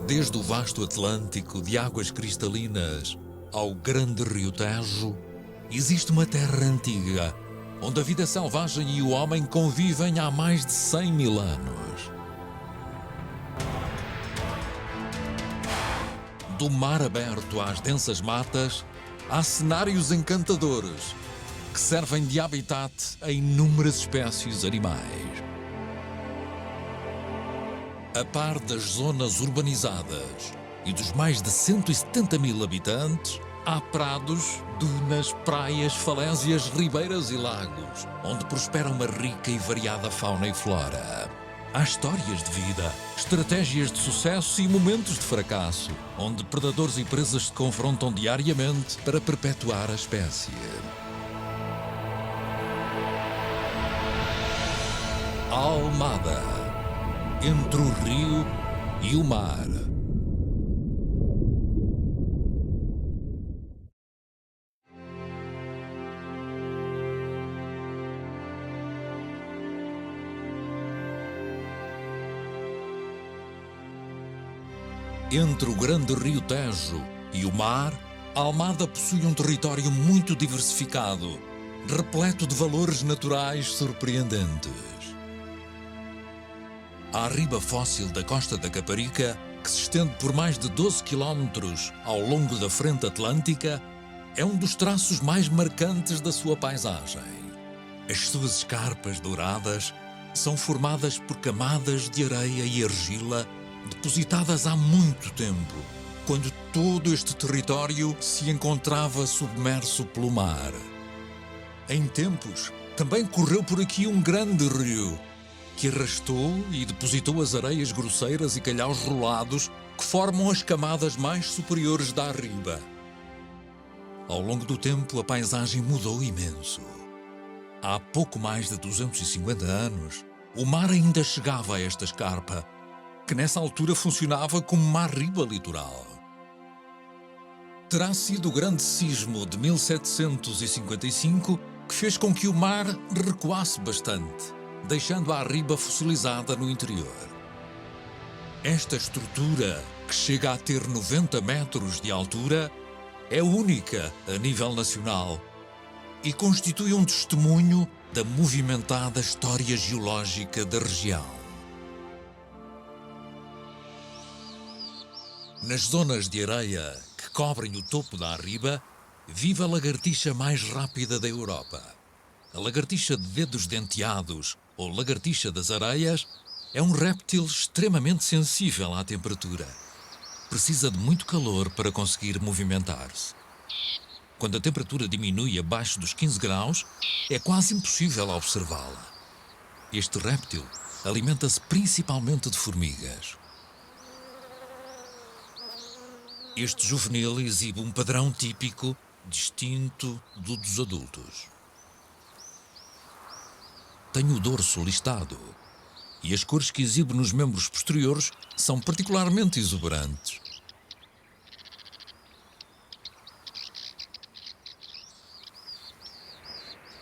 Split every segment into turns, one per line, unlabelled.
Desde o vasto Atlântico de águas cristalinas ao grande rio Tejo, existe uma terra antiga, onde a vida selvagem e o homem convivem há mais de 100 mil anos. Do mar aberto às densas matas, há cenários encantadores que servem de habitat a inúmeras espécies animais. A par das zonas urbanizadas e dos mais de 170 mil habitantes, há prados, dunas, praias, falésias, ribeiras e lagos, onde prospera uma rica e variada fauna e flora. Há histórias de vida, estratégias de sucesso e momentos de fracasso, onde predadores e presas se confrontam diariamente para perpetuar a espécie. Almada, entre o rio e o mar. Entre o grande rio Tejo e o mar, Almada possui um território muito diversificado, repleto de valores naturais surpreendentes. A riba fóssil da costa da Caparica, que se estende por mais de 12 quilómetros ao longo da frente atlântica, é um dos traços mais marcantes da sua paisagem. As suas escarpas douradas são formadas por camadas de areia e argila depositadas há muito tempo, quando todo este território se encontrava submerso pelo mar. Em tempos, também correu por aqui um grande rio, que arrastou e depositou as areias grosseiras e calhaus rolados que formam as camadas mais superiores da riba. Ao longo do tempo, a paisagem mudou imenso. Há pouco mais de 250 anos, o mar ainda chegava a esta escarpa, que nessa altura funcionava como uma riba litoral. Terá sido o grande sismo de 1755 que fez com que o mar recuasse bastante, deixando a riba fossilizada no interior. Esta estrutura, que chega a ter 90 metros de altura, é única a nível nacional e constitui um testemunho da movimentada história geológica da região. Nas zonas de areia que cobrem o topo da riba, vive a lagartixa mais rápida da Europa. A lagartixa de dedos denteados, ou lagartixa das areias, é um réptil extremamente sensível à temperatura. Precisa de muito calor para conseguir movimentar-se. Quando a temperatura diminui abaixo dos 15 graus, é quase impossível observá-la. Este réptil alimenta-se principalmente de formigas. Este juvenil exibe um padrão típico, distinto do dos adultos. Tem o dorso listado e as cores que exibe nos membros posteriores são particularmente exuberantes.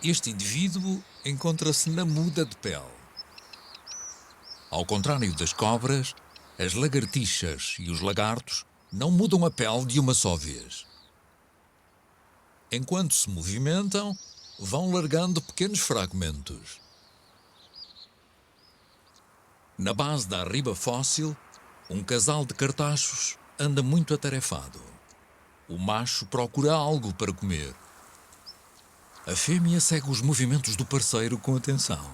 Este indivíduo encontra-se na muda de pele. Ao contrário das cobras, as lagartixas e os lagartos não mudam a pele de uma só vez. Enquanto se movimentam, vão largando pequenos fragmentos. Na base da riba fóssil, um casal de cartachos anda muito atarefado. O macho procura algo para comer. A fêmea segue os movimentos do parceiro com atenção,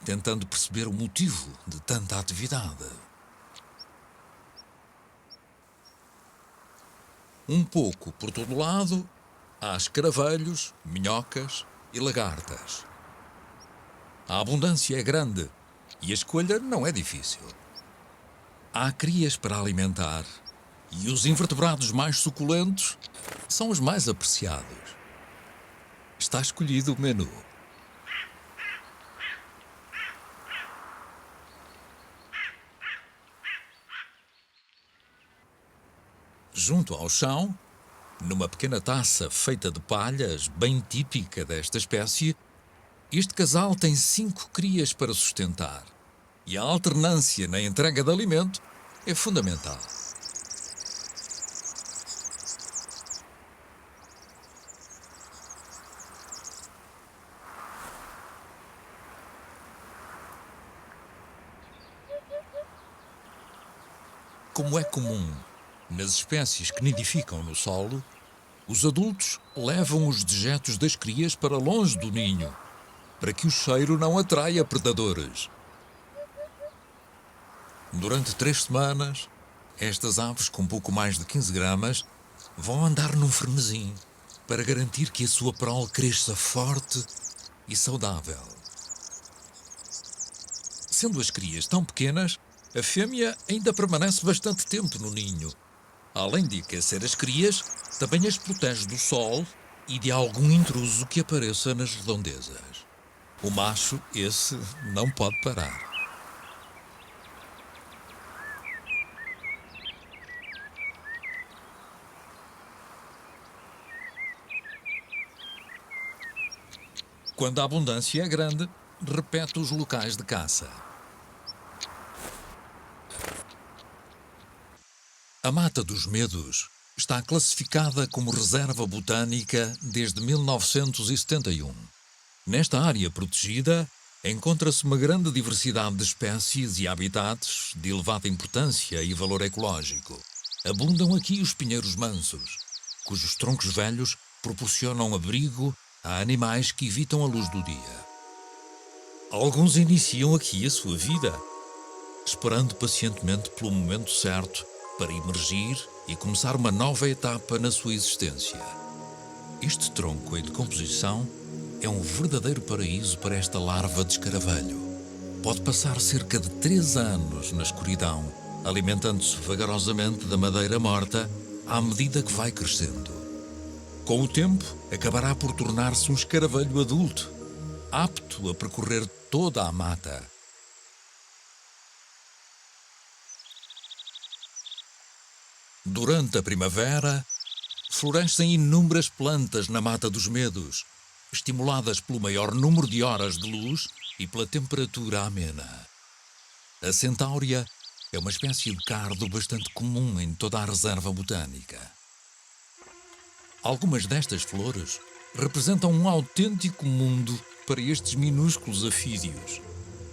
tentando perceber o motivo de tanta atividade. Um pouco por todo lado, há escaravelhos, minhocas e lagartas. A abundância é grande e a escolha não é difícil. Há crias para alimentar e os invertebrados mais suculentos são os mais apreciados. Está escolhido o menu. Junto ao chão, numa pequena taça feita de palhas, bem típica desta espécie, este casal tem 5 crias para sustentar. E a alternância na entrega de alimento é fundamental. Como é comum nas espécies que nidificam no solo, os adultos levam os dejetos das crias para longe do ninho, para que o cheiro não atraia predadores. Durante 3 semanas, estas aves com pouco mais de 15 gramas vão andar num frenesim para garantir que a sua prole cresça forte e saudável. Sendo as crias tão pequenas, a fêmea ainda permanece bastante tempo no ninho. Além de aquecer as crias, também as protege do sol e de algum intruso que apareça nas redondezas. O macho, esse, não pode parar. Quando a abundância é grande, repete os locais de caça. A Mata dos Medos está classificada como reserva botânica desde 1971. Nesta área protegida, encontra-se uma grande diversidade de espécies e habitats de elevada importância e valor ecológico. Abundam aqui os pinheiros mansos, cujos troncos velhos proporcionam abrigo a animais que evitam a luz do dia. Alguns iniciam aqui a sua vida, esperando pacientemente pelo momento certo para emergir e começar uma nova etapa na sua existência. Este tronco em decomposição é um verdadeiro paraíso para esta larva de escaravelho. Pode passar cerca de 3 anos na escuridão, alimentando-se vagarosamente da madeira morta à medida que vai crescendo. Com o tempo, acabará por tornar-se um escaravelho adulto, apto a percorrer toda a mata. Durante a primavera, florescem inúmeras plantas na Mata dos Medos, estimuladas pelo maior número de horas de luz e pela temperatura amena. A centáurea é uma espécie de cardo bastante comum em toda a reserva botânica. Algumas destas flores representam um autêntico mundo para estes minúsculos afídeos,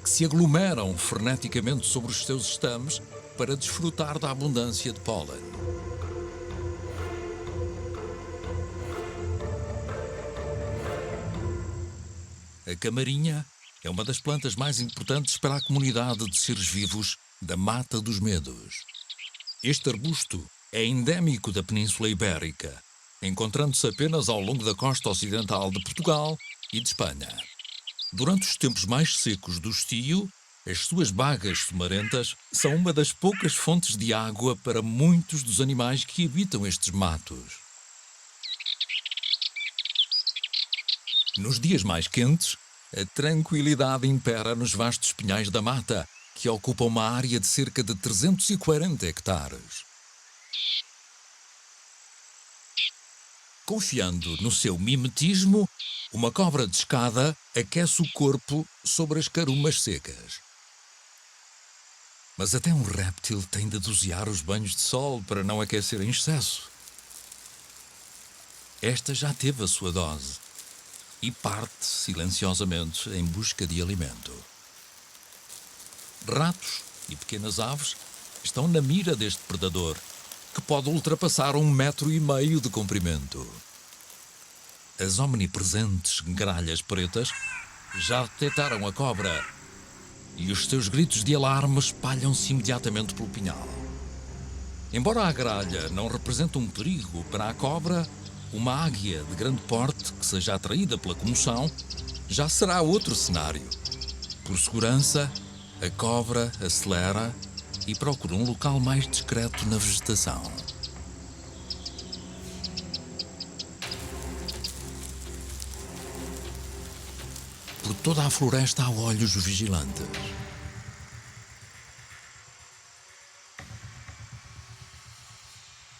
que se aglomeram freneticamente sobre os seus estames para desfrutar da abundância de pólen. A camarinha é uma das plantas mais importantes para a comunidade de seres vivos da Mata dos Medos. Este arbusto é endémico da Península Ibérica, encontrando-se apenas ao longo da costa ocidental de Portugal e de Espanha. Durante os tempos mais secos do estio, as suas bagas sumarentas são uma das poucas fontes de água para muitos dos animais que habitam estes matos. Nos dias mais quentes, a tranquilidade impera nos vastos pinhais da mata, que ocupam uma área de cerca de 340 hectares. Confiando no seu mimetismo, uma cobra de escada aquece o corpo sobre as carumas secas. Mas até um réptil tem de dosear os banhos de sol para não aquecer em excesso. Esta já teve a sua dose e parte silenciosamente em busca de alimento. Ratos e pequenas aves estão na mira deste predador, que pode ultrapassar 1,5 metro de comprimento. As omnipresentes gralhas pretas já detectaram a cobra e os seus gritos de alarme espalham-se imediatamente pelo pinhal. Embora a gralha não represente um perigo para a cobra, uma águia de grande porte que seja atraída pela comoção já será outro cenário. Por segurança, a cobra acelera e procura um local mais discreto na vegetação. Por toda a floresta há olhos vigilantes.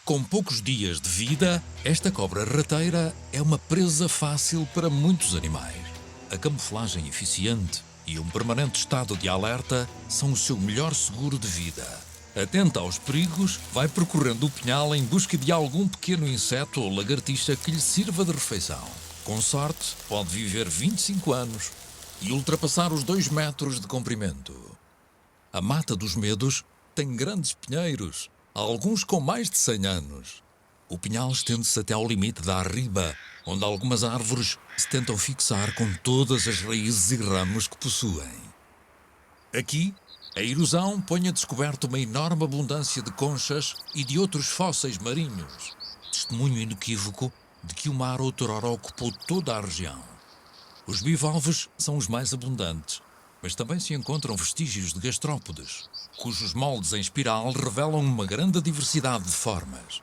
Com poucos dias de vida, esta cobra rateira é uma presa fácil para muitos animais. A camuflagem eficiente e um permanente estado de alerta são o seu melhor seguro de vida. Atenta aos perigos, vai percorrendo o pinhal em busca de algum pequeno inseto ou lagartixa que lhe sirva de refeição. Com sorte, pode viver 25 anos e ultrapassar os 2 metros de comprimento. A Mata dos Medos tem grandes pinheiros, alguns com mais de 100 anos. O pinhal estende-se até ao limite da arriba, onde algumas árvores se tentam fixar com todas as raízes e ramos que possuem. Aqui, a erosão põe a descoberto uma enorme abundância de conchas e de outros fósseis marinhos, testemunho inequívoco de que o mar outrora ocupou toda a região. Os bivalves são os mais abundantes, mas também se encontram vestígios de gastrópodes, cujos moldes em espiral revelam uma grande diversidade de formas.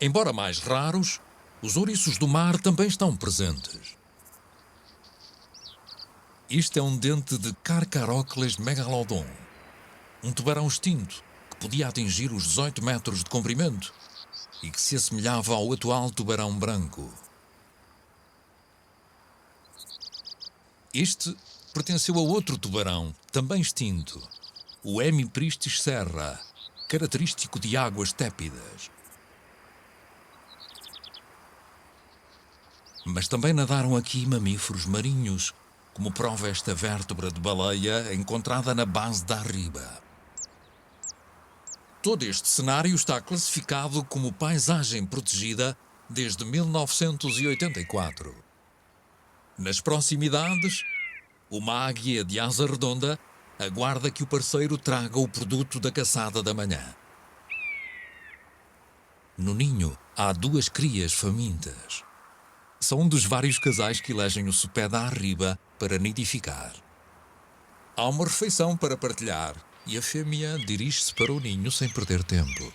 Embora mais raros, os ouriços do mar também estão presentes. Este é um dente de Carcharochles megalodon, um tubarão extinto que podia atingir os 18 metros de comprimento e que se assemelhava ao atual tubarão branco. Este pertenceu a outro tubarão, também extinto, o Hemipristis serra, característico de águas tépidas. Mas também nadaram aqui mamíferos marinhos, como prova esta vértebra de baleia encontrada na base da arriba. Todo este cenário está classificado como paisagem protegida desde 1984. Nas proximidades, uma águia de asa redonda aguarda que o parceiro traga o produto da caçada da manhã. No ninho há 2 crias famintas. São um dos vários casais que elegem o sopé da arriba para nidificar. Há uma refeição para partilhar e a fêmea dirige-se para o ninho sem perder tempo.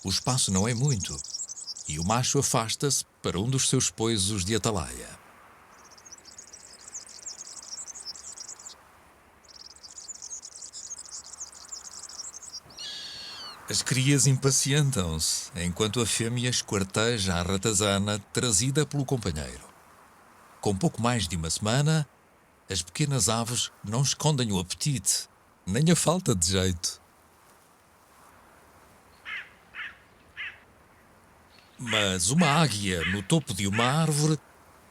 O espaço não é muito e o macho afasta-se para um dos seus poisos de atalaia. As crias impacientam-se, enquanto a fêmea esquarteja a ratazana trazida pelo companheiro. Com pouco mais de uma semana, as pequenas aves não escondem o apetite, nem a falta de jeito. Mas uma águia no topo de uma árvore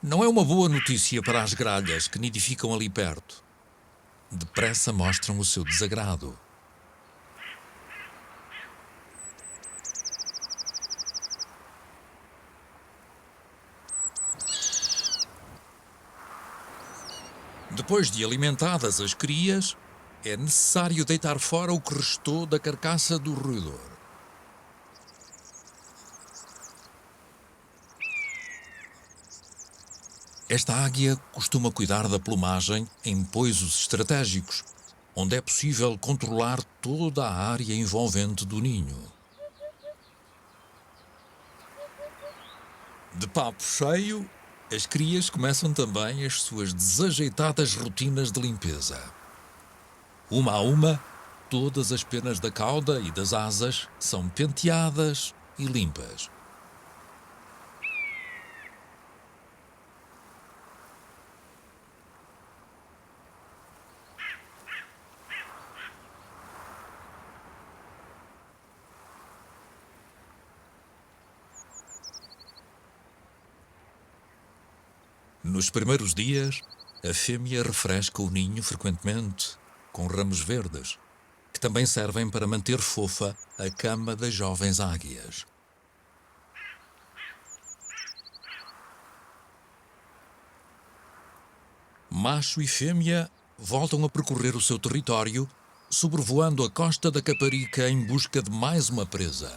não é uma boa notícia para as gralhas que nidificam ali perto. Depressa mostram o seu desagrado. Depois de alimentadas as crias, é necessário deitar fora o que restou da carcaça do roedor. Esta águia costuma cuidar da plumagem em poisos estratégicos, onde é possível controlar toda a área envolvente do ninho. De papo cheio, as crias começam também as suas desajeitadas rotinas de limpeza. Uma a uma, todas as penas da cauda e das asas são penteadas e limpas. Nos primeiros dias, a fêmea refresca o ninho frequentemente com ramos verdes, que também servem para manter fofa a cama das jovens águias. Macho e fêmea voltam a percorrer o seu território, sobrevoando a costa da Caparica em busca de mais uma presa.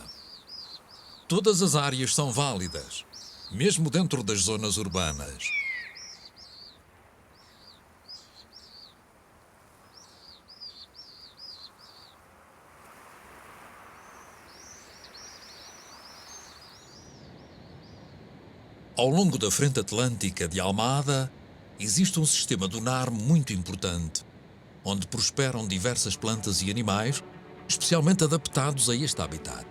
Todas as áreas são válidas, mesmo dentro das zonas urbanas. Ao longo da frente atlântica de Almada, existe um sistema dunar muito importante, onde prosperam diversas plantas e animais, especialmente adaptados a este habitat.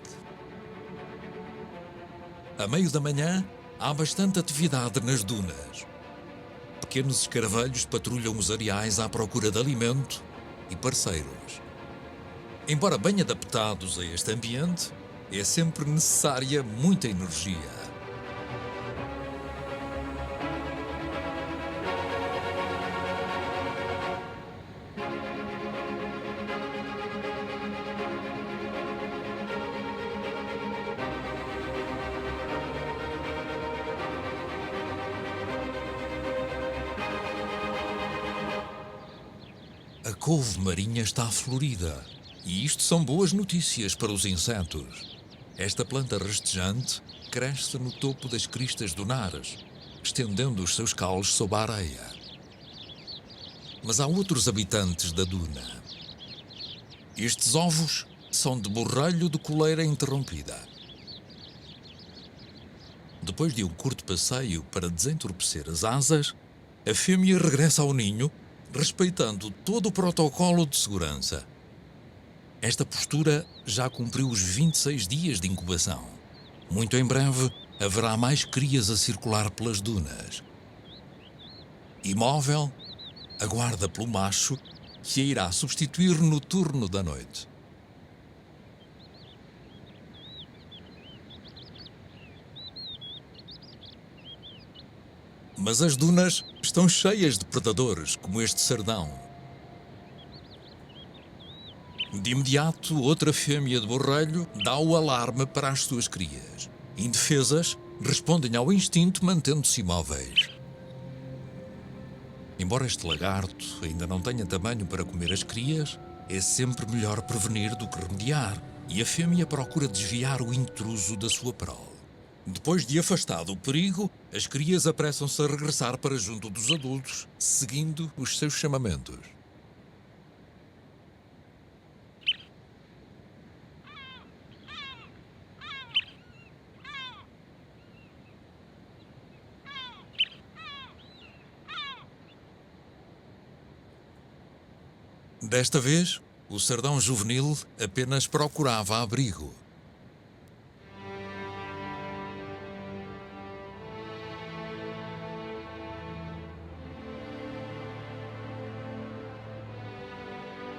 A meio da manhã, há bastante atividade nas dunas. Pequenos escaravelhos patrulham os areais à procura de alimento e parceiros. Embora bem adaptados a este ambiente, é sempre necessária muita energia. A couve marinha está florida, e isto são boas notícias para os insetos. Esta planta rastejante cresce no topo das cristas dunares, estendendo os seus caules sob a areia. Mas há outros habitantes da duna. Estes ovos são de borrelho de coleira interrompida. Depois de um curto passeio para desentorpecer as asas, a fêmea regressa ao ninho, respeitando todo o protocolo de segurança. Esta postura já cumpriu os 26 dias de incubação. Muito em breve, haverá mais crias a circular pelas dunas. Imóvel, aguarda pelo macho, que a irá substituir no turno da noite. Mas as dunas estão cheias de predadores, como este sardão. De imediato, outra fêmea de borrelho dá o alarme para as suas crias. Indefesas, respondem ao instinto mantendo-se imóveis. Embora este lagarto ainda não tenha tamanho para comer as crias, é sempre melhor prevenir do que remediar, e a fêmea procura desviar o intruso da sua prole. Depois de afastado o perigo, as crias apressam-se a regressar para junto dos adultos, seguindo os seus chamamentos. Desta vez, o sardão juvenil apenas procurava abrigo.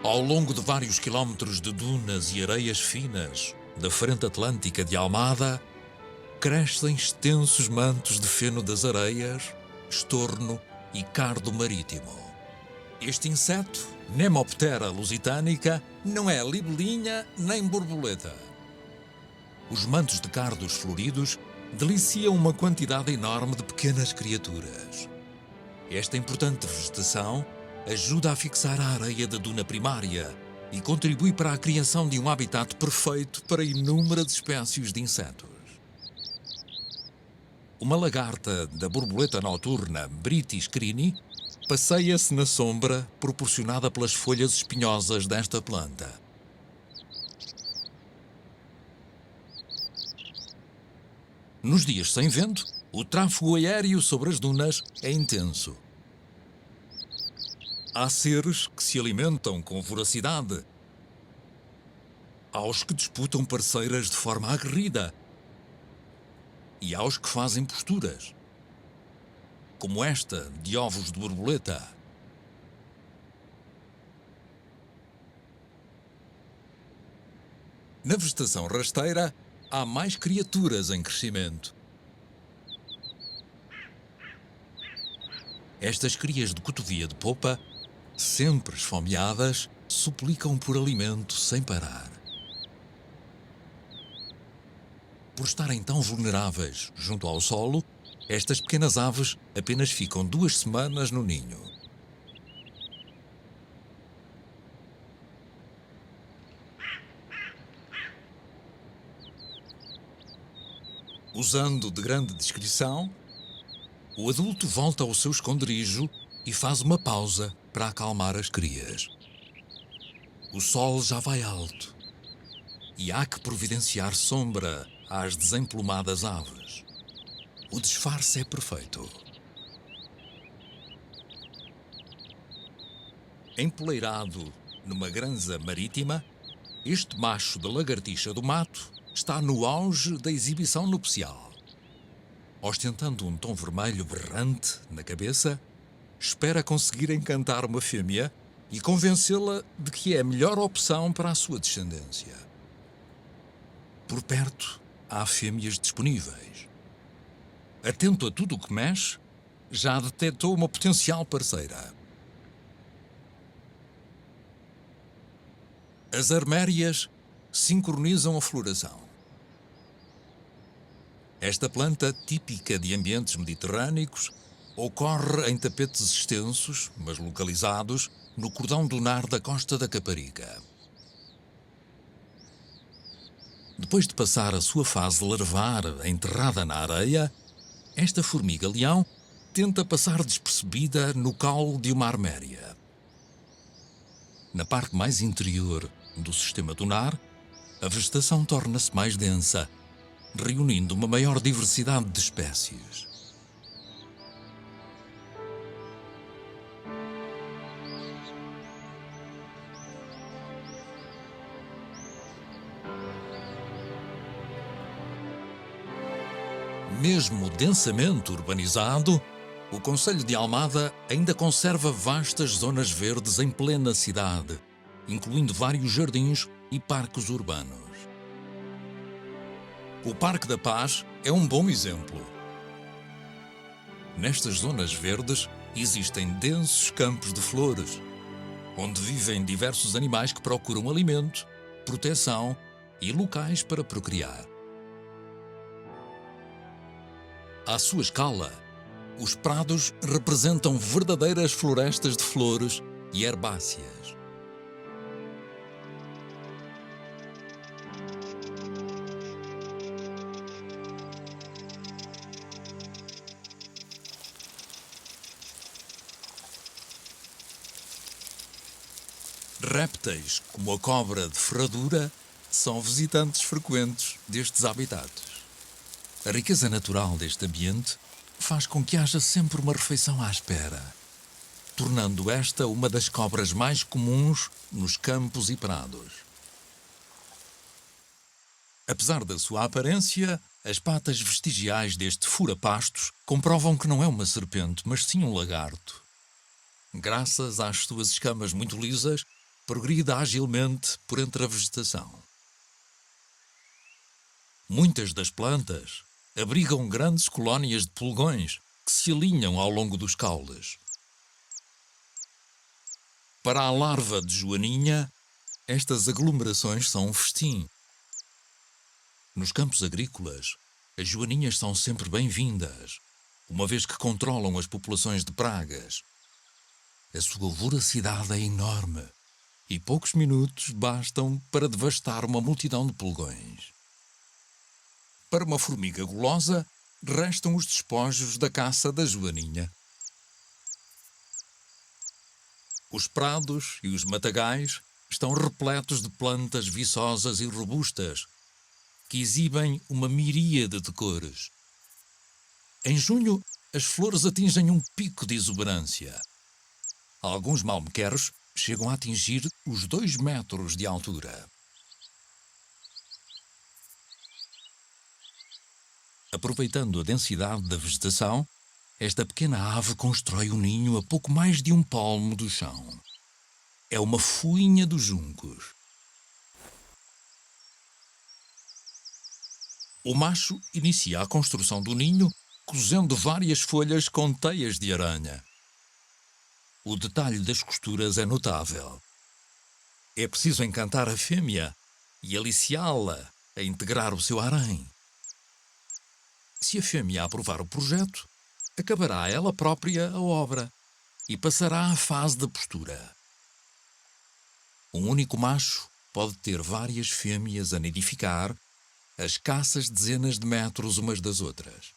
Ao longo de vários quilómetros de dunas e areias finas da frente atlântica de Almada, crescem extensos mantos de feno das areias, estorno e cardo marítimo. Este inseto, Nemoptera lusitanica, não é libelinha nem borboleta. Os mantos de cardos floridos deliciam uma quantidade enorme de pequenas criaturas. Esta importante vegetação ajuda a fixar a areia da duna primária e contribui para a criação de um habitat perfeito para inúmeras espécies de insetos. Uma lagarta da borboleta noturna Britis crini passeia-se na sombra proporcionada pelas folhas espinhosas desta planta. Nos dias sem vento, o tráfego aéreo sobre as dunas é intenso. Há seres que se alimentam com voracidade. Há os que disputam parceiras de forma aguerrida. E há os que fazem posturas, como esta de ovos de borboleta. Na vegetação rasteira, há mais criaturas em crescimento. Estas crias de cotovia de popa, sempre esfomeadas, suplicam por alimento sem parar. Por estarem tão vulneráveis junto ao solo, estas pequenas aves apenas ficam 2 semanas no ninho. Usando de grande discrição, o adulto volta ao seu esconderijo e faz uma pausa para acalmar as crias. O sol já vai alto e há que providenciar sombra às desemplumadas aves. O disfarce é perfeito. Empoleirado numa granja marítima, Este macho da lagartixa do mato está no auge da exibição nupcial. Ostentando um tom vermelho berrante na cabeça, espera conseguir encantar uma fêmea e convencê-la de que é a melhor opção para a sua descendência. Por perto, há fêmeas disponíveis. Atento a tudo o que mexe, já detectou uma potencial parceira. As armérias sincronizam a floração. Esta planta, típica de ambientes mediterrâneos, ocorre em tapetes extensos, mas localizados, no cordão dunar da costa da Caparica. Depois de passar a sua fase larvar enterrada na areia, esta formiga-leão tenta passar despercebida no caule de uma arméria. Na parte mais interior do sistema dunar, a vegetação torna-se mais densa, reunindo uma maior diversidade de espécies. Mesmo densamente urbanizado, o concelho de Almada ainda conserva vastas zonas verdes em plena cidade, incluindo vários jardins e parques urbanos. O Parque da Paz é um bom exemplo. Nestas zonas verdes existem densos campos de flores, onde vivem diversos animais que procuram alimento, proteção e locais para procriar. À sua escala, os prados representam verdadeiras florestas de flores e herbáceas. Répteis, como a cobra de ferradura, são visitantes frequentes destes habitats. A riqueza natural deste ambiente faz com que haja sempre uma refeição à espera, tornando esta uma das cobras mais comuns nos campos e prados. Apesar da sua aparência, as patas vestigiais deste fura-pastos comprovam que não é uma serpente, mas sim um lagarto. Graças às suas escamas muito lisas, progride agilmente por entre a vegetação. Muitas das plantas abrigam grandes colónias de pulgões que se alinham ao longo dos caules. Para a larva de joaninha, estas aglomerações são um festim. Nos campos agrícolas, as joaninhas são sempre bem-vindas, uma vez que controlam as populações de pragas. A sua voracidade é enorme e poucos minutos bastam para devastar uma multidão de pulgões. Para uma formiga gulosa, restam os despojos da caça da joaninha. Os prados e os matagais estão repletos de plantas viçosas e robustas, que exibem uma miríade de cores. Em junho, as flores atingem um pico de exuberância. Alguns malmequeros chegam a atingir os 2 metros de altura. Aproveitando a densidade da vegetação, esta pequena ave constrói um ninho a pouco mais de 1 palmo do chão. É uma fuinha dos juncos. O macho inicia a construção do ninho cozendo várias folhas com teias de aranha. O detalhe das costuras é notável. É preciso encantar a fêmea e aliciá-la a integrar o seu harém. Se a fêmea aprovar o projeto, acabará ela própria a obra e passará à fase da postura. Um único macho pode ter várias fêmeas a nidificar a escassas dezenas de metros umas das outras.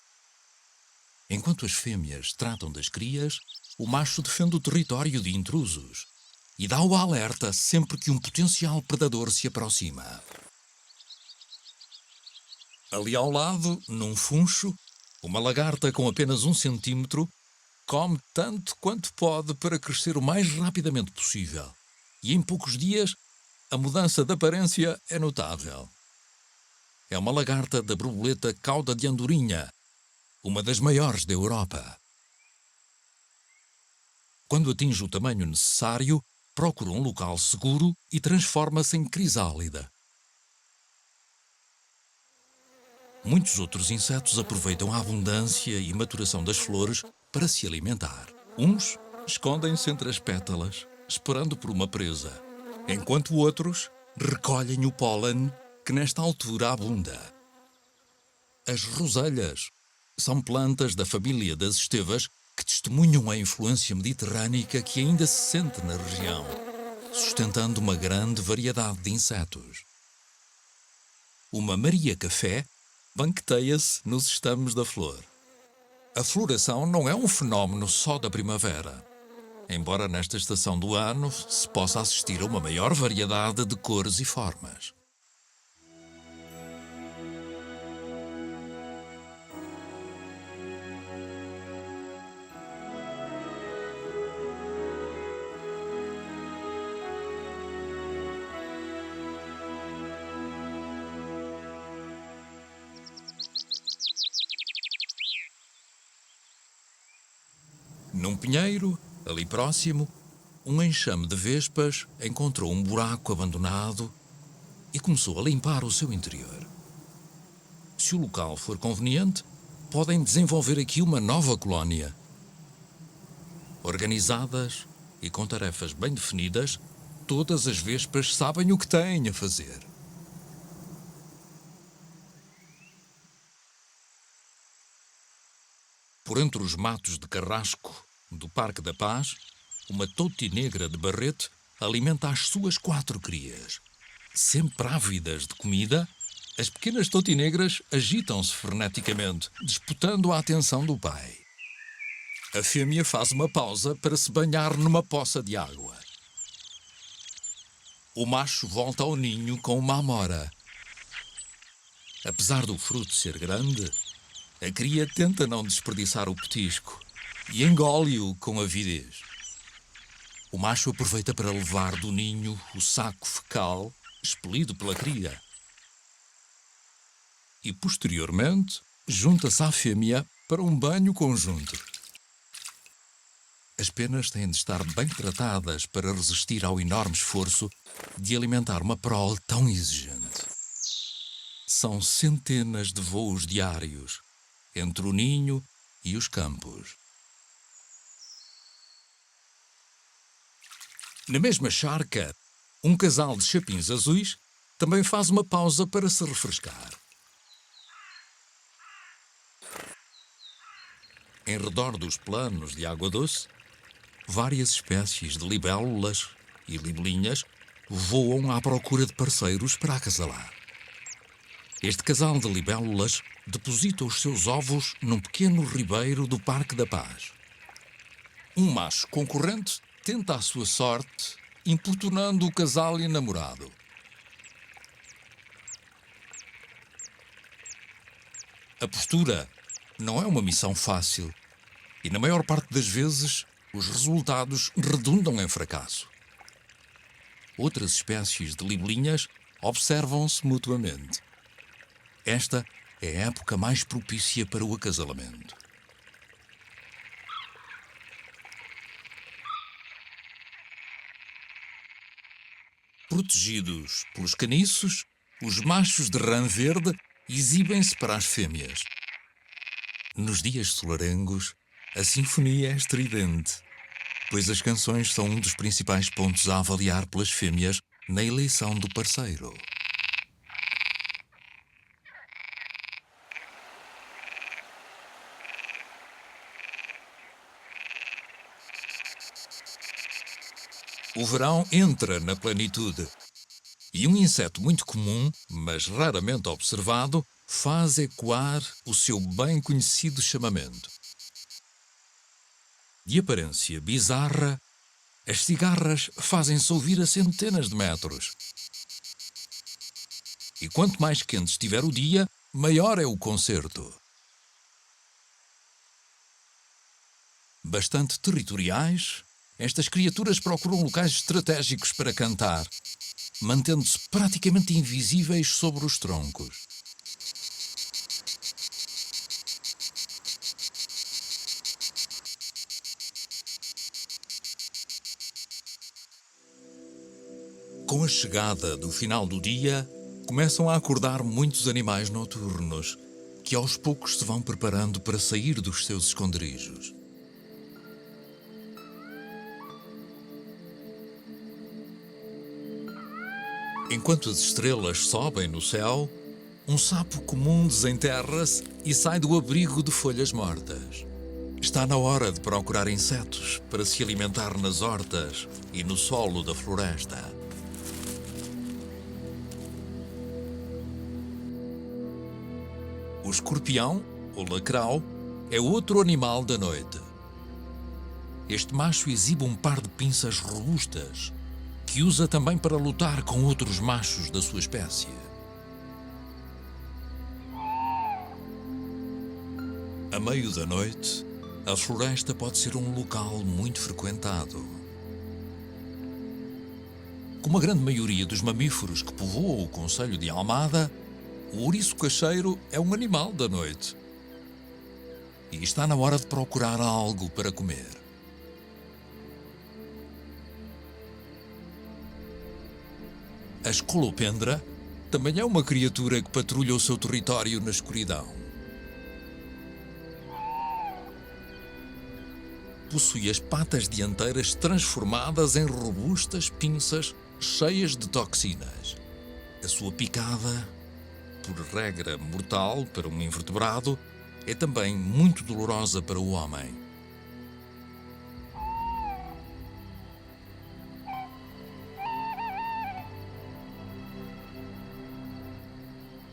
Enquanto as fêmeas tratam das crias, o macho defende o território de intrusos e dá o alerta sempre que um potencial predador se aproxima. Ali ao lado, num funcho, uma lagarta com apenas 1 centímetro come tanto quanto pode para crescer o mais rapidamente possível e, em poucos dias, A mudança de aparência é notável. É uma lagarta da borboleta cauda de andorinha, uma das maiores da Europa. Quando atinge o tamanho necessário, procura um local seguro e transforma-se em crisálida. Muitos outros insetos aproveitam a abundância e maturação das flores para se alimentar. Uns escondem-se entre as pétalas, esperando por uma presa, enquanto outros recolhem o pólen que nesta altura abunda. As roselhas são plantas da família das estevas que testemunham a influência mediterrânica que ainda se sente na região, sustentando uma grande variedade de insetos. Uma Maria-café banqueteia-se nos estames da flor. A floração não é um fenómeno só da primavera, embora nesta estação do ano se possa assistir a uma maior variedade de cores e formas. Num pinheiro, ali próximo, um enxame de vespas encontrou um buraco abandonado e começou a limpar o seu interior. Se o local for conveniente, podem desenvolver aqui uma nova colónia. Organizadas e com tarefas bem definidas, todas as vespas sabem o que têm a fazer. Por entre os matos de carrasco do Parque da Paz, uma toutinegra de barrete alimenta as suas 4 crias. Sempre ávidas de comida, as pequenas toutinegras agitam-se freneticamente, disputando a atenção do pai. A fêmea faz uma pausa para se banhar numa poça de água. O macho volta ao ninho com uma amora. Apesar do fruto ser grande, a cria tenta não desperdiçar o petisco e engole-o com avidez. O macho aproveita para levar do ninho o saco fecal expelido pela cria. E, posteriormente, junta-se à fêmea para um banho conjunto. As penas têm de estar bem tratadas para resistir ao enorme esforço de alimentar uma prole tão exigente. São centenas de voos diários entre o ninho e os campos. Na mesma charca, um casal de chapins azuis também faz uma pausa para se refrescar. Em redor dos planos de água doce, várias espécies de libélulas e libelinhas voam à procura de parceiros para acasalar. Este casal de libélulas deposita os seus ovos num pequeno ribeiro do Parque da Paz. Um macho concorrente tenta a sua sorte, importunando o casal e namorado. A postura não é uma missão fácil e, na maior parte das vezes, os resultados redundam em fracasso. Outras espécies de libelinhas observam-se mutuamente. Esta é a época mais propícia para o acasalamento. Protegidos pelos caniços, os machos de rã verde exibem-se para as fêmeas. Nos dias solarengos, a sinfonia é estridente, pois as canções são um dos principais pontos a avaliar pelas fêmeas na eleição do parceiro. O verão entra na plenitude e um inseto muito comum, mas raramente observado, faz ecoar o seu bem conhecido chamamento. De aparência bizarra, as cigarras fazem-se ouvir a centenas de metros. E quanto mais quente estiver o dia, maior é o concerto. Bastante territoriais, estas criaturas procuram locais estratégicos para cantar, mantendo-se praticamente invisíveis sobre os troncos. Com a chegada do final do dia, começam a acordar muitos animais noturnos, que aos poucos se vão preparando para sair dos seus esconderijos. Enquanto as estrelas sobem no céu, um sapo comum desenterra-se e sai do abrigo de folhas mortas. Está na hora de procurar insetos para se alimentar nas hortas e no solo da floresta. O escorpião, ou lacrau, é outro animal da noite. Este macho exibe um par de pinças robustas, que usa também para lutar com outros machos da sua espécie. A meio da noite, a floresta pode ser um local muito frequentado. Como a grande maioria dos mamíferos que povoam o concelho de Almada, o ouriço cacheiro é um animal da noite. E está na hora de procurar algo para comer. A escolopendra também é uma criatura que patrulha o seu território na escuridão. Possui as patas dianteiras transformadas em robustas pinças cheias de toxinas. A sua picada, por regra mortal para um invertebrado, é também muito dolorosa para o homem.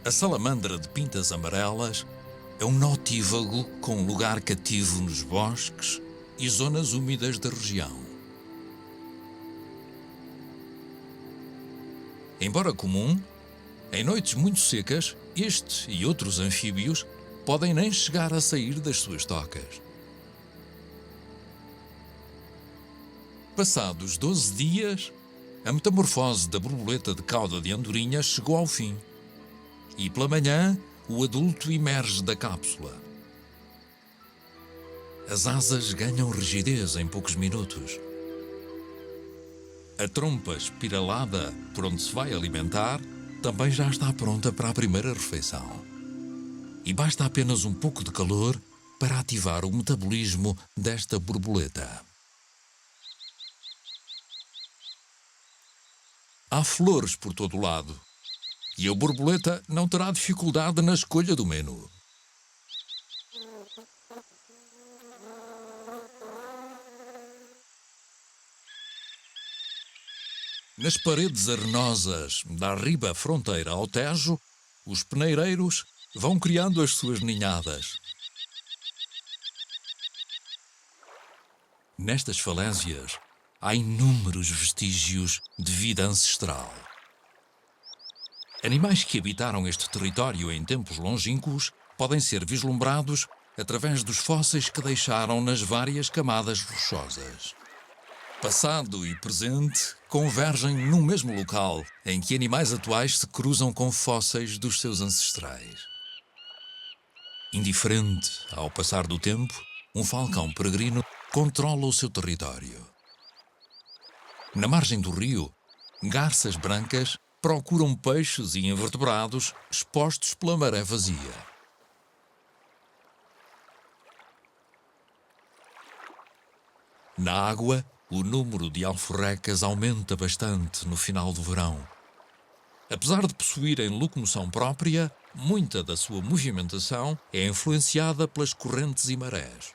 A salamandra de pintas amarelas é um notívago com lugar cativo nos bosques e zonas úmidas da região. Embora comum, em noites muito secas, este e outros anfíbios podem nem chegar a sair das suas tocas. Passados 12 dias, a metamorfose da borboleta de cauda de andorinha chegou ao fim. E pela manhã, o adulto emerge da cápsula. As asas ganham rigidez em poucos minutos. A trompa espiralada por onde se vai alimentar também já está pronta para a primeira refeição. E basta apenas um pouco de calor para ativar o metabolismo desta borboleta. Há flores por todo o lado. E a borboleta não terá dificuldade na escolha do menu. Nas paredes arenosas da riba fronteira ao Tejo, os peneireiros vão criando as suas ninhadas. Nestas falésias, há inúmeros vestígios de vida ancestral. Animais que habitaram este território em tempos longínquos podem ser vislumbrados através dos fósseis que deixaram nas várias camadas rochosas. Passado e presente convergem num mesmo local, em que animais atuais se cruzam com fósseis dos seus ancestrais. Indiferente ao passar do tempo, um falcão peregrino controla o seu território. Na margem do rio, garças brancas procuram peixes e invertebrados expostos pela maré vazia. Na água, o número de alforrecas aumenta bastante no final do verão. Apesar de possuírem locomoção própria, muita da sua movimentação é influenciada pelas correntes e marés.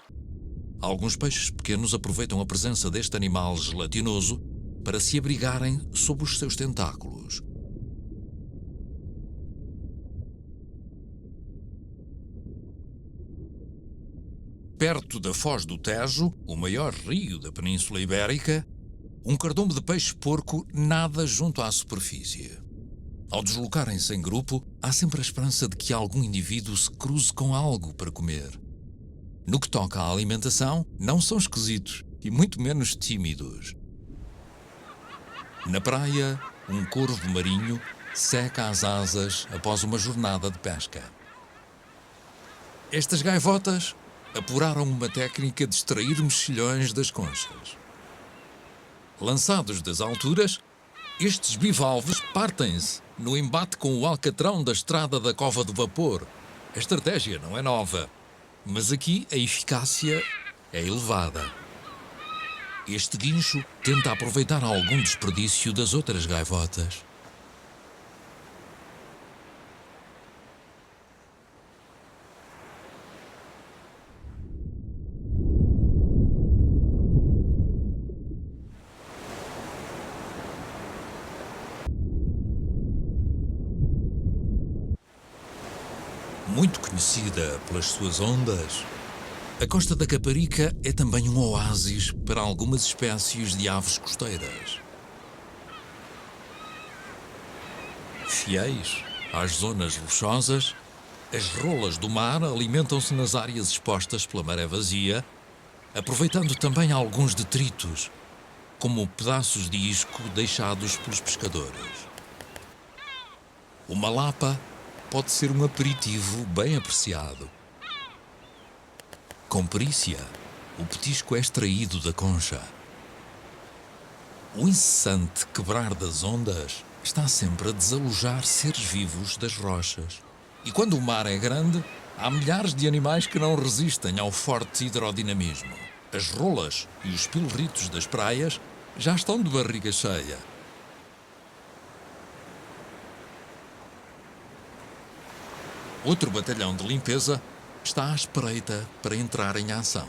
Alguns peixes pequenos aproveitam a presença deste animal gelatinoso para se abrigarem sob os seus tentáculos. Perto da Foz do Tejo, o maior rio da Península Ibérica, um cardume de peixe-porco nada junto à superfície. Ao deslocarem-se em grupo, há sempre a esperança de que algum indivíduo se cruze com algo para comer. No que toca à alimentação, não são esquisitos e muito menos tímidos. Na praia, um corvo marinho seca as asas após uma jornada de pesca. Estas gaivotas apuraram uma técnica de extrair mexilhões das conchas. Lançados das alturas, estes bivalves partem-se no embate com o alcatrão da estrada da Cova do Vapor. A estratégia não é nova, mas aqui a eficácia é elevada. Este guincho tenta aproveitar algum desperdício das outras gaivotas. Muito conhecida pelas suas ondas, a Costa da Caparica é também um oásis para algumas espécies de aves costeiras. Fiéis às zonas rochosas, as rolas do mar alimentam-se nas áreas expostas pela maré vazia, aproveitando também alguns detritos, como pedaços de isco deixados pelos pescadores. Uma lapa pode ser um aperitivo bem apreciado. Com perícia, o petisco é extraído da concha. O incessante quebrar das ondas está sempre a desalojar seres vivos das rochas. E quando o mar é grande, há milhares de animais que não resistem ao forte hidrodinamismo. As rolas e os pilritos das praias já estão de barriga cheia. Outro batalhão de limpeza está à espreita para entrar em ação.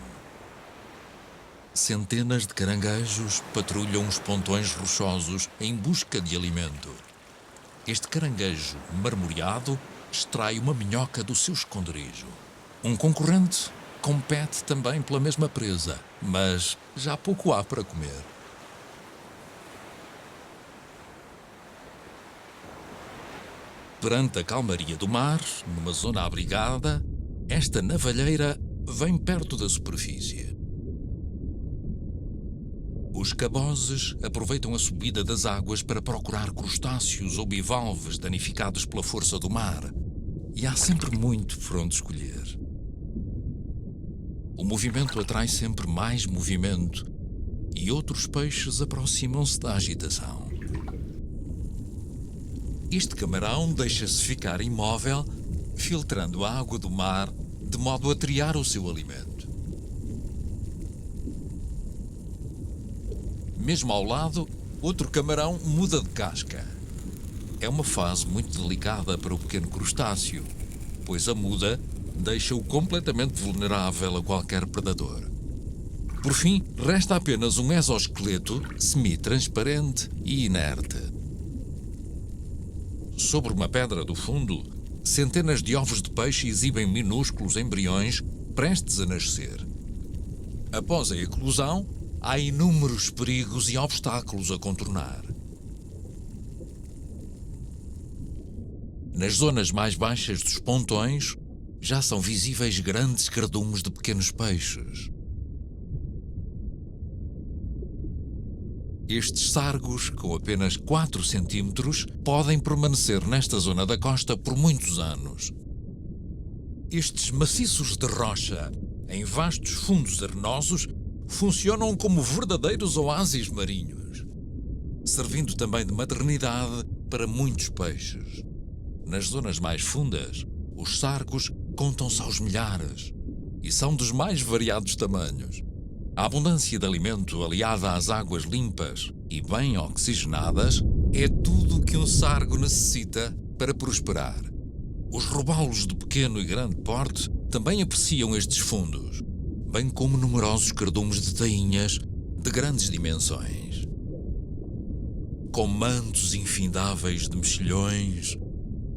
Centenas de caranguejos patrulham os pontões rochosos em busca de alimento. Este caranguejo marmoreado extrai uma minhoca do seu esconderijo. Um concorrente compete também pela mesma presa, mas já pouco há para comer. Perante a calmaria do mar, numa zona abrigada, esta navalheira vem perto da superfície. Os cabozes aproveitam a subida das águas para procurar crustáceos ou bivalves danificados pela força do mar, e há sempre muito por onde escolher. O movimento atrai sempre mais movimento, e outros peixes aproximam-se da agitação. Este camarão deixa-se ficar imóvel, filtrando a água do mar de modo a triar o seu alimento. Mesmo ao lado, outro camarão muda de casca. É uma fase muito delicada para o pequeno crustáceo, pois a muda deixa-o completamente vulnerável a qualquer predador. Por fim, resta apenas um exoesqueleto semi-transparente e inerte. Sobre uma pedra do fundo, centenas de ovos de peixe exibem minúsculos embriões prestes a nascer. Após a eclosão, há inúmeros perigos e obstáculos a contornar. Nas zonas mais baixas dos pontões, já são visíveis grandes cardumes de pequenos peixes. Estes sargos, com apenas 4 centímetros, podem permanecer nesta zona da costa por muitos anos. Estes maciços de rocha, em vastos fundos arenosos, funcionam como verdadeiros oásis marinhos, servindo também de maternidade para muitos peixes. Nas zonas mais fundas, os sargos contam-se aos milhares e são dos mais variados tamanhos. A abundância de alimento aliada às águas limpas e bem oxigenadas é tudo o que um sargo necessita para prosperar. Os robalos de pequeno e grande porte também apreciam estes fundos, bem como numerosos cardumes de tainhas de grandes dimensões. Com mantos infindáveis de mexilhões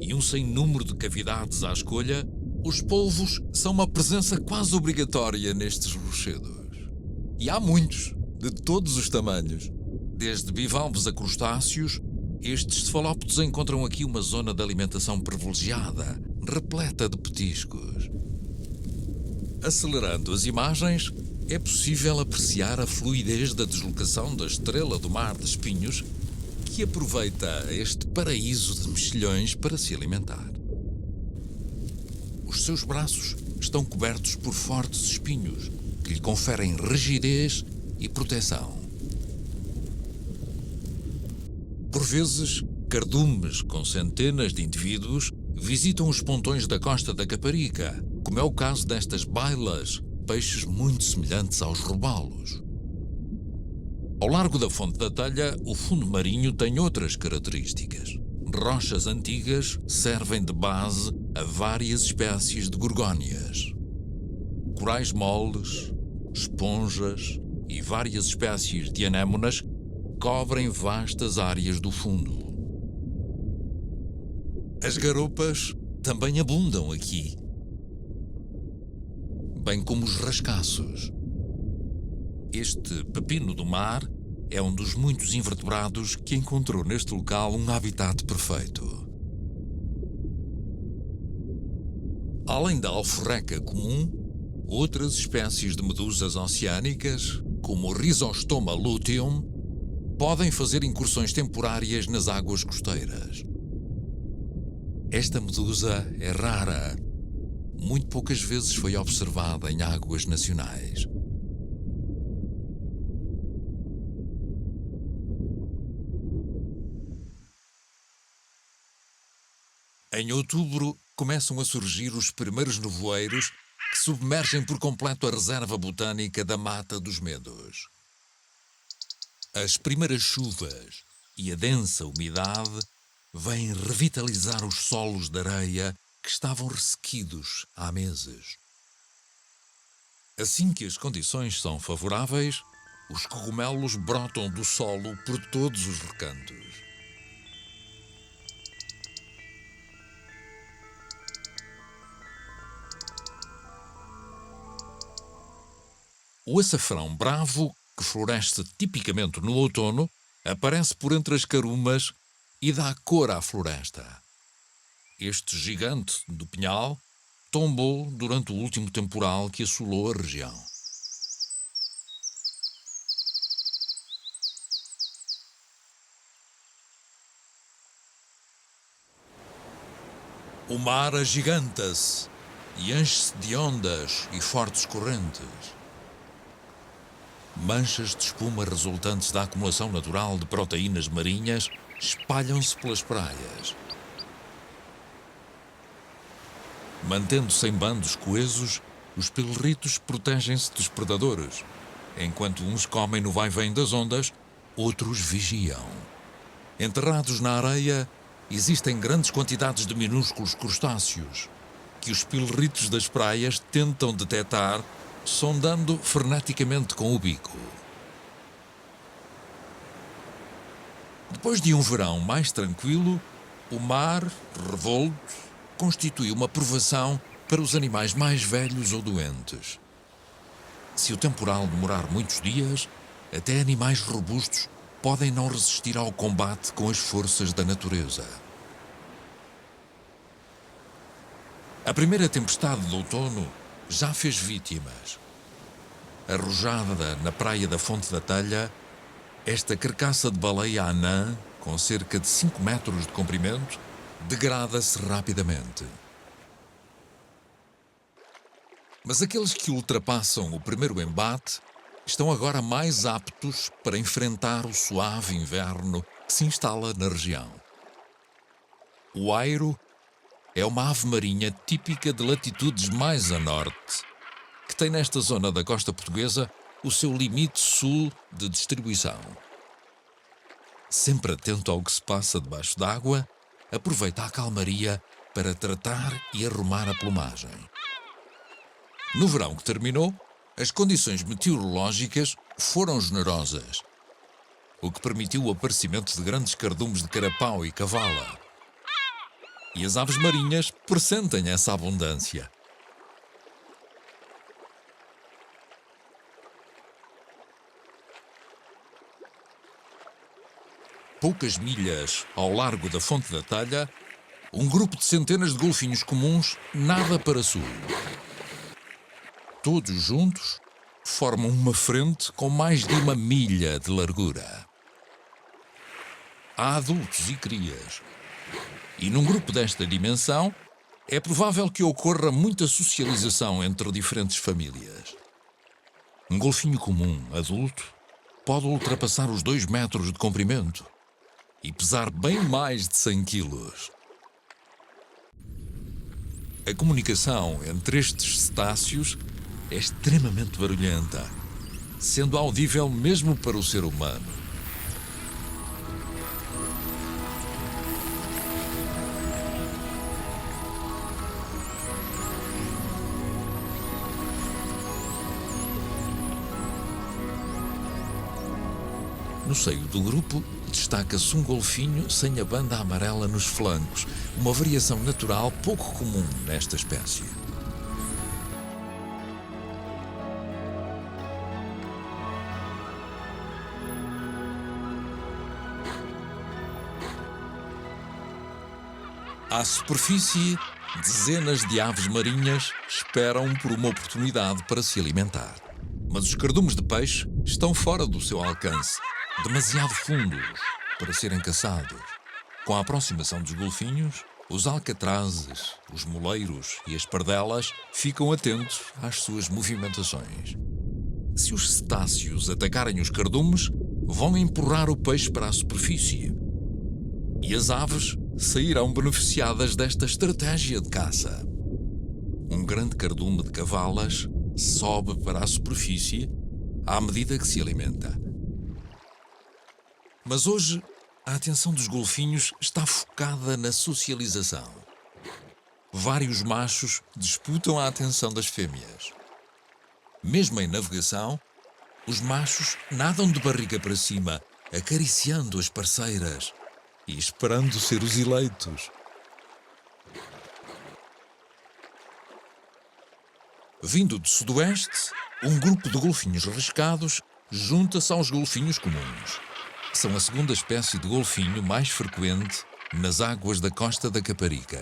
e um sem número de cavidades à escolha, os polvos são uma presença quase obrigatória nestes rochedos. E há muitos, de todos os tamanhos. Desde bivalves a crustáceos, estes cefalópodes encontram aqui uma zona de alimentação privilegiada, repleta de petiscos. Acelerando as imagens, é possível apreciar a fluidez da deslocação da estrela do mar de espinhos, que aproveita este paraíso de mexilhões para se alimentar. Os seus braços estão cobertos por fortes espinhos que lhe conferem rigidez e proteção. Por vezes, cardumes com centenas de indivíduos visitam os pontões da costa da Caparica, como é o caso destas bailas, peixes muito semelhantes aos robalos. Ao largo da Fonte da Telha, o fundo marinho tem outras características. Rochas antigas servem de base a várias espécies de gorgónias. Corais moles, esponjas e várias espécies de anémonas cobrem vastas áreas do fundo. As garoupas também abundam aqui, bem como os rascaços. Este pepino do mar é um dos muitos invertebrados que encontrou neste local um habitat perfeito. Além da alforreca comum, outras espécies de medusas oceânicas, como o Rhizostoma luteum, podem fazer incursões temporárias nas águas costeiras. Esta medusa é rara. Muito poucas vezes foi observada em águas nacionais. Em outubro, começam a surgir os primeiros nevoeiros que submergem por completo a reserva botânica da Mata dos Medos. As primeiras chuvas e a densa umidade vêm revitalizar os solos de areia que estavam ressequidos há meses. Assim que as condições são favoráveis, os cogumelos brotam do solo por todos os recantos. O açafrão bravo, que floresce tipicamente no outono, aparece por entre as carumas e dá cor à floresta. Este gigante do pinhal tombou durante o último temporal que assolou a região. O mar agiganta-se e enche-se de ondas e fortes correntes. Manchas de espuma resultantes da acumulação natural de proteínas marinhas espalham-se pelas praias. Mantendo-se em bandos coesos, os pilritos protegem-se dos predadores. Enquanto uns comem no vai-vém das ondas, outros vigiam. Enterrados na areia, existem grandes quantidades de minúsculos crustáceos, que os pilritos das praias tentam detectar, sondando freneticamente com o bico. Depois de um verão mais tranquilo, o mar, revolto, constitui uma provação para os animais mais velhos ou doentes. Se o temporal demorar muitos dias, até animais robustos podem não resistir ao combate com as forças da natureza. A primeira tempestade de outono já fez vítimas. Arrojada na praia da Fonte da Telha, esta carcaça de baleia anã, com cerca de 5 metros de comprimento, degrada-se rapidamente. Mas aqueles que ultrapassam o primeiro embate estão agora mais aptos para enfrentar o suave inverno que se instala na região. O airo é uma ave marinha típica de latitudes mais a norte, que tem nesta zona da costa portuguesa o seu limite sul de distribuição. Sempre atento ao que se passa debaixo d'água, aproveita a calmaria para tratar e arrumar a plumagem. No verão que terminou, as condições meteorológicas foram generosas, o que permitiu o aparecimento de grandes cardumes de carapau e cavala. E as aves marinhas pressentem essa abundância. Poucas milhas ao largo da Fonte da Telha, um grupo de centenas de golfinhos comuns nada para sul. Todos juntos formam uma frente com mais de 1 milha de largura. há adultos e crias. E num grupo desta dimensão, é provável que ocorra muita socialização entre diferentes famílias. Um golfinho comum, adulto, pode ultrapassar os 2 metros de comprimento e pesar bem mais de 100 quilos. A comunicação entre estes cetáceos é extremamente barulhenta, sendo audível mesmo para o ser humano. No seio do grupo, destaca-se um golfinho sem a banda amarela nos flancos, uma variação natural pouco comum nesta espécie. À superfície, dezenas de aves marinhas esperam por uma oportunidade para se alimentar. Mas os cardumes de peixe estão fora do seu alcance, demasiado fundos para serem caçados. Com a aproximação dos golfinhos, os alcatrazes, os moleiros e as pardelas ficam atentos às suas movimentações. Se os cetáceos atacarem os cardumes, vão empurrar o peixe para a superfície. E as aves sairão beneficiadas desta estratégia de caça. Um grande cardume de cavalas sobe para a superfície à medida que se alimenta. Mas hoje, a atenção dos golfinhos está focada na socialização. Vários machos disputam a atenção das fêmeas. Mesmo em navegação, os machos nadam de barriga para cima, acariciando as parceiras e esperando ser os eleitos. Vindo do sudoeste, um grupo de golfinhos riscados junta-se aos golfinhos comuns. São a segunda espécie de golfinho mais frequente nas águas da costa da Caparica.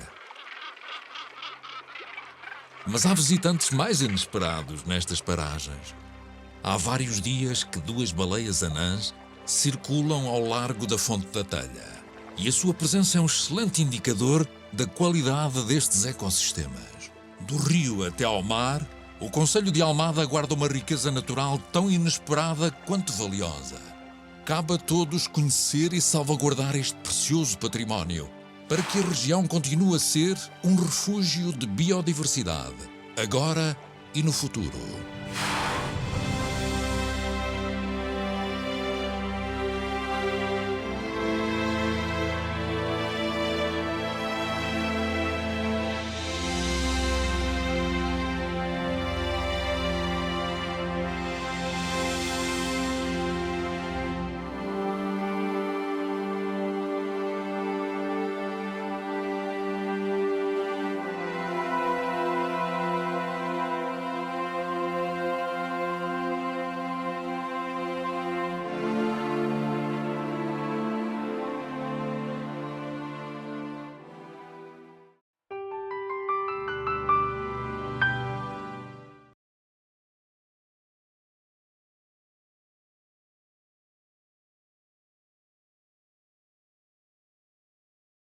Mas há visitantes mais inesperados nestas paragens. Há vários dias que 2 baleias anãs circulam ao largo da Fonte da Telha. E a sua presença é um excelente indicador da qualidade destes ecossistemas. Do rio até ao mar, o concelho de Almada guarda uma riqueza natural tão inesperada quanto valiosa. Cabe a todos conhecer e salvaguardar este precioso património, para que a região continue a ser um refúgio de biodiversidade, agora e no futuro.